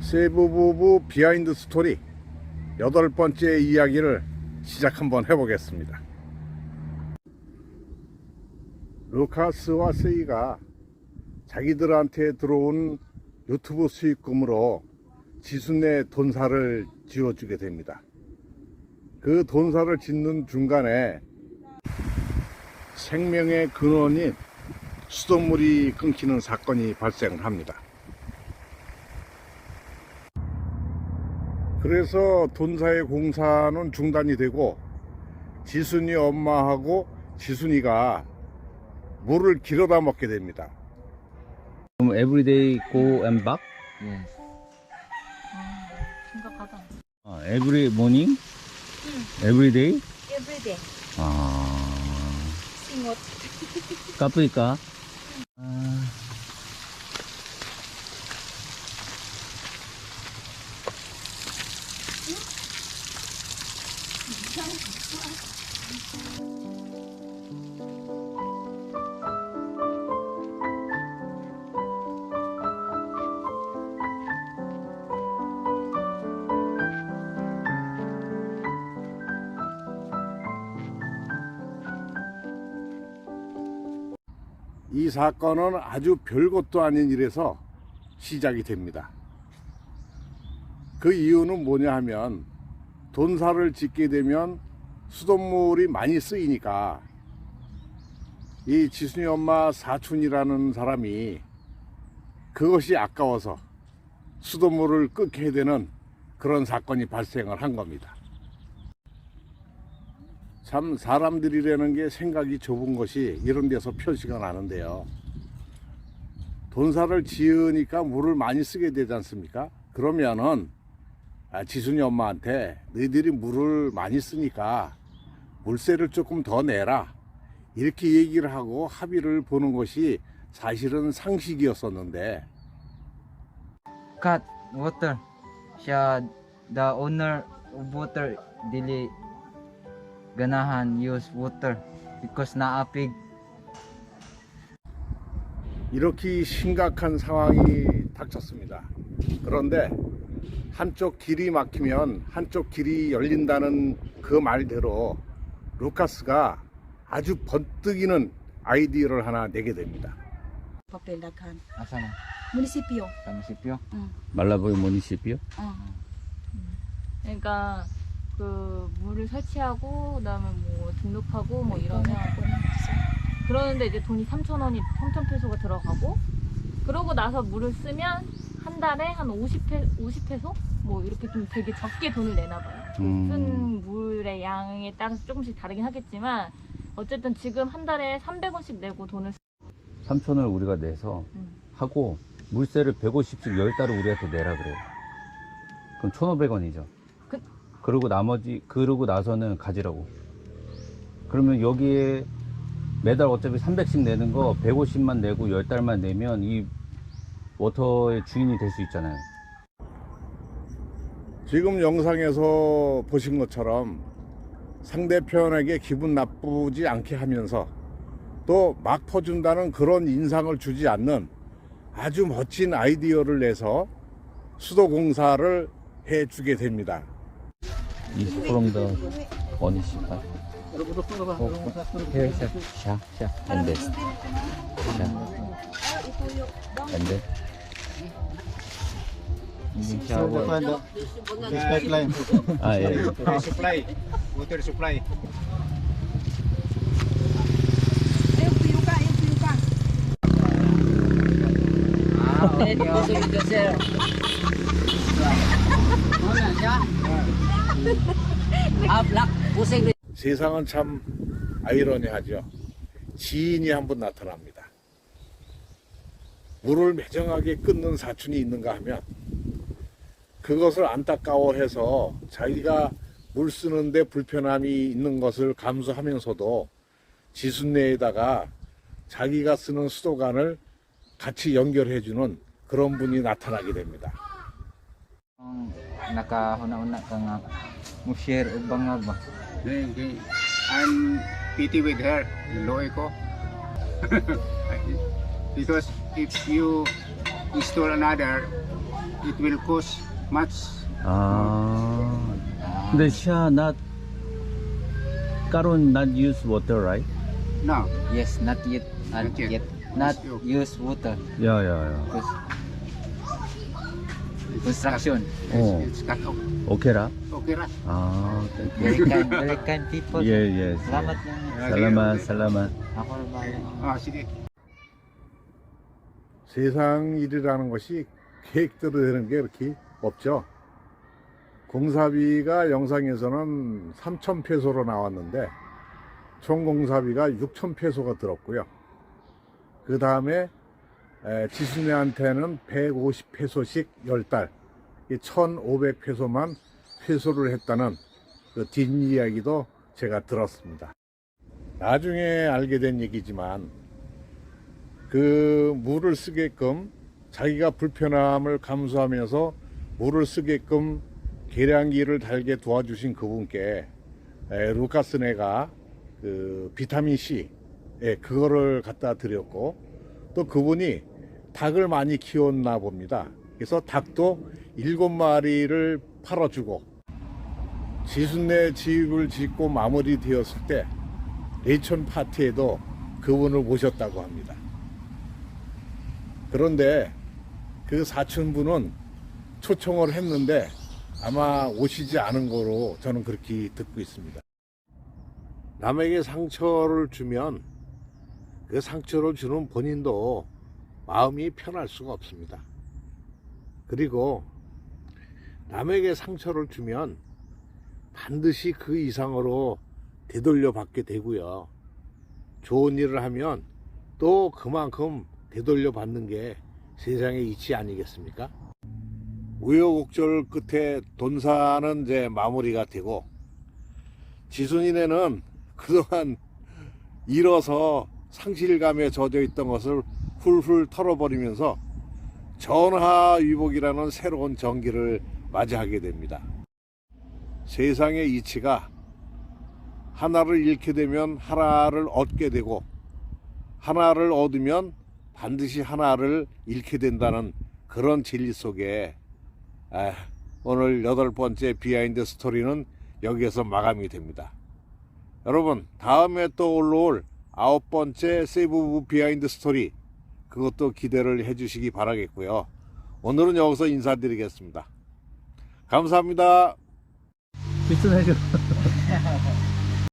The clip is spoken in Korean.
세부 부부 비하인드 스토리 8번째 이야기를 시작 한번 해보겠습니다. 루카스와 세이가 자기들한테 들어온 유튜브 수익금으로 지순의 돈사를 지어주게 됩니다. 그 돈사를 짓는 중간에 생명의 근원인 수돗물이 끊기는 사건이 발생을 합니다. 그래서 돈사의 공사는 중단이 되고 지순이 엄마하고 지순이가 물을 길어다 먹게 됩니다. 그럼 everyday go and back? Yes. 심각하다. Every morning? Every day? Everyday. 싱옷. 까쁘니까? 이 사건은 아주 별것도 아닌 일에서 시작이 됩니다. 그 이유는 뭐냐 하면 돈사를 짓게 되면 수돗물이 많이 쓰이니까 이 지순이 엄마 사촌이라는 사람이 그것이 아까워서 수돗물을 끊게 되는 그런 사건이 발생을 한 겁니다. 참 사람들이라는 게 생각이 좁은 것이 이런 데서 표시가 나는데요. 돈사를 지으니까 물을 많이 쓰게 되지 않습니까? 그러면은 지순이 엄마한테 너희들이 물을 많이 쓰니까 물세를 조금 더 내라 이렇게 얘기를 하고 합의를 보는 것이 사실은 상식이었었는데 Cut water. Siya, the owner of water, dili ganahan use water because naapig. 이렇게 심각한 상황이 닥쳤습니다. 그런데 한쪽 길이 막히면 한쪽 길이 열린다는 그 말대로 루카스가 아주 번뜩이는 아이디어를 하나 내게 됩니다. Papel daghan. Asa man? Munisipyo. Sa munisipyo? 말라보이 모니시피요? 그러니까 그 물을 설치하고 그다음에 뭐 등록하고 뭐 이러면 그러는데 이제 돈이 3,000페소가 들어가고 그러고 나서 물을 쓰면 한 달에 한 50페소? 뭐 이렇게 좀 되게 적게 돈을 내나 봐요. 쓴 물의 양에 따라서 조금씩 다르긴 하겠지만 어쨌든 지금 한 달에 300원씩 내고 돈을 3,000원을 우리가 내서 하고 물세를 150씩 10달을 우리한테 내라 그래요. 그럼 1,500원이죠. 그러고 그러고 나서는 가지라고. 그러면 여기에 매달 어차피 300씩 내는 거 150만 내고 10달만 내면 이 워터의 주인이 될 수 있잖아요. 지금 영상에서 보신 것처럼 상대편에게 기분 나쁘지 않게 하면서 또 막 퍼준다는 그런 인상을 주지 않는 아주 멋진 아이디어를 내서 수도공사를 해주게 됩니다. Is from the municipal. Here, sir. Siya. And this. Siya. And then. Hindi shower. This pipeline. Yeah. Supply. Water supply. Also ito, sir. Muna siya. Black. Pusing. 세상은 참 아이러니하죠. 지인이 한 분 나타납니다. 물을 매정하게 끊는 사촌이 있는가 하면 그것을 안타까워해서 자기가 물 쓰는데 불편함이 있는 것을 감수하면서도 지순내에다가 자기가 쓰는 수도관을 같이 연결해주는 그런 분이 나타나게 됩니다. Nakahuna-una ka nga mo-share og bangag ba? I'm pity with her, loy ko. Because if you install another, it will cost much. 근데 Shia not Karun not use water, right? No, Yes, not yet. Not yet. Not Yes, use water. 야야야. Because construction. Oh. it's cut off. 오케라? Okay, right? Very kind people. Yes. Salamat lang. 살라만. Ako rin bahala. Ah, sige. 세상 일이라는 것이 계획대로 되는 게 이렇게 없죠. 공사비가 영상에서는 3,000페소로 나왔는데 총 공사비가 6,000페소가 들었고요. 그 다음에 지순이한테는 150페소씩 10달 1,500페소만 회수를 했다는 그 뒷이야기도 제가 들었습니다. 나중에 알게 된 얘기지만 그 물을 쓰게끔 자기가 불편함을 감수하면서 물을 쓰게끔 계량기를 달게 도와주신 그분께 루카스네가 그 비타민 C 그거를 갖다 드렸고 또 그분이 닭을 많이 키웠나 봅니다. 그래서 닭도 7마리를 팔아주고 지순내 집을 짓고 마무리 되었을 때 레이천 파티에도 그분을 모셨다고 합니다. 그런데 그 사촌분은 초청을 했는데 아마 오시지 않은 거로 저는 그렇게 듣고 있습니다. 남에게 상처를 주면 그 상처를 주는 본인도 마음이 편할 수가 없습니다. 그리고 남에게 상처를 주면 반드시 그 이상으로 되돌려 받게 되고요. 좋은 일을 하면 또 그만큼 되돌려 받는 게 세상의 이치 아니겠습니까? 우여곡절 끝에 돈사는 이제 마무리가 되고 지순이네는 그동안 잃어서 상실감에 젖어 있던 것을 훌훌 털어버리면서 전화위복이라는 새로운 전기를 맞이하게 됩니다. 세상의 이치가 하나를 잃게 되면 하나를 얻게 되고 하나를 얻으면 반드시 하나를 잃게 된다는 그런 진리 속에 오늘 8번째 비하인드 스토리는 여기에서 마감이 됩니다. 여러분 다음에 또 올라올 9번째 세이브 비하인드 스토리 그것도 기대를 해주시기 바라겠고요. 오늘은 여기서 인사드리겠습니다. 감사합니다. 비슷해져.